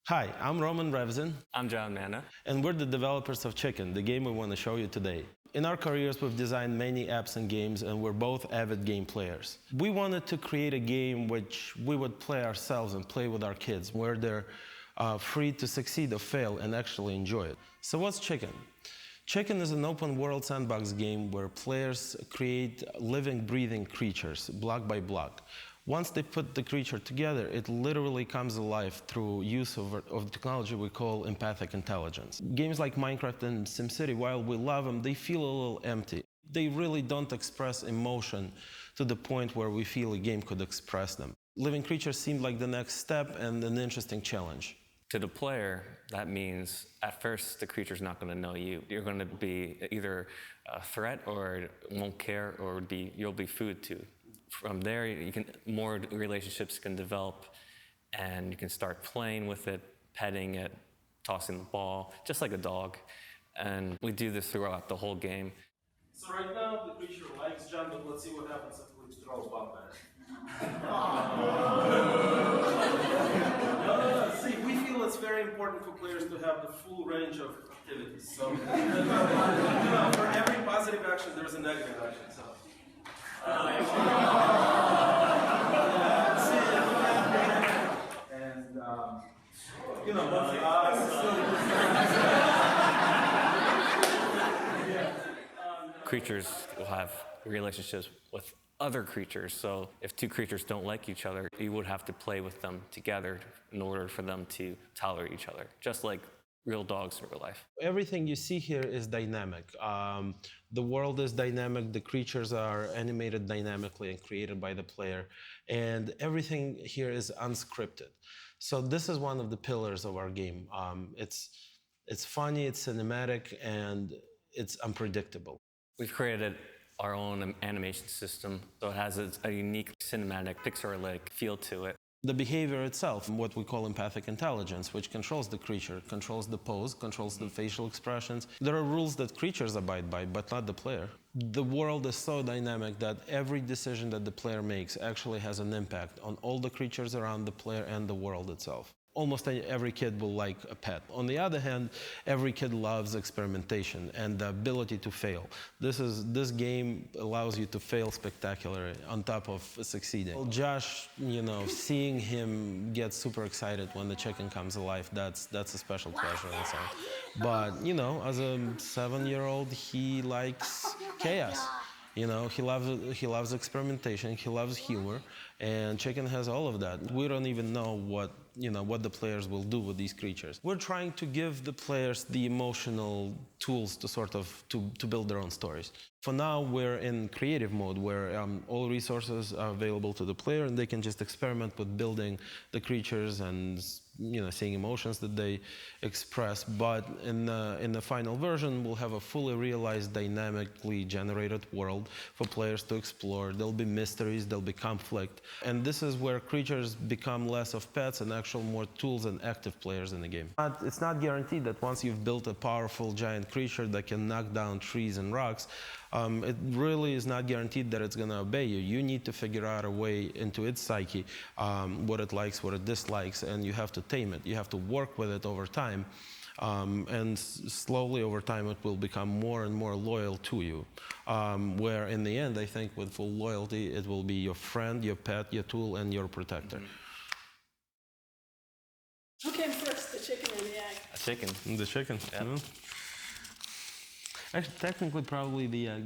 Hi, I'm Roman Revzin, I'm John Manna. and we're the developers of CHKN, the game we want to show you today. In our careers, we've designed many apps and games, and we're both avid game players. We wanted to create a game which we would play ourselves and play with our kids, where they're free to succeed or fail and actually enjoy it. So what's CHKN? CHKN is an open-world sandbox game where players create living, breathing creatures, block by block. Once they put the creature together, it literally comes alive through use of technology we call empathic intelligence. Games like Minecraft and SimCity, while we love them, they feel a little empty. They really don't express emotion to the point where we feel a game could express them. Living creatures seem like the next step and an interesting challenge. To the player, that means at first the creature's not going to know you. You're going to be either a threat or won't care, or you'll be food to. From there, more relationships can develop, and you can start playing with it, petting it, tossing the ball, just like a dog. And we do this throughout the whole game. So right now the creature likes John, but let's see what happens if we throw a bomb at it. See, we feel it's very important for players to have the full range of activities. So, for every positive action, there's a negative action. So. Creatures will have relationships with other creatures, so if two creatures don't like each other, you would have to play with them together in order for them to tolerate each other, just like real dogs in real life. Everything you see here is dynamic. The world is dynamic, the creatures are animated dynamically and created by the player, and everything here is unscripted. So this is one of the pillars of our game. It's funny, it's cinematic, and it's unpredictable. We've created our own animation system, so it has a unique cinematic, Pixar-like feel to it. The behavior itself, what we call empathic intelligence, which controls the creature, controls the pose, controls the facial expressions. There are rules that creatures abide by, but not the player. The world is so dynamic that every decision that the player makes actually has an impact on all the creatures around the player and the world itself. Almost every kid will like a pet. On the other hand, every kid loves experimentation and the ability to fail. This game allows you to fail spectacularly on top of succeeding. Well, Josh, seeing him get super excited when the chicken comes alive, that's a special pleasure inside. But, as a 7-year-old, he likes chaos. He loves experimentation, he loves humor, and CHKN has all of that. We don't even know what the players will do with these creatures. We're trying to give the players the emotional tools to build their own stories. For now, we're in creative mode, where all resources are available to the player, and they can just experiment with building the creatures and seeing emotions that they express. But in the final version, we'll have a fully realized, dynamically generated world for players to explore. There'll be mysteries, there'll be conflict, and this is where creatures become less of pets and actual more tools and active players in the game. It's not guaranteed that once you've built a powerful giant creature that can knock down trees and rocks, it really is not guaranteed that it's going to obey you. You need to figure out a way into its psyche, what it likes, what it dislikes, and you have to tame it. You have to work with it over time, and slowly over time it will become more and more loyal to you, where in the end, I think with full loyalty, it will be your friend, your pet, your tool, and your protector. Who came first, the chicken or the egg? A chicken. The chicken. Yeah. Actually, technically, probably the egg.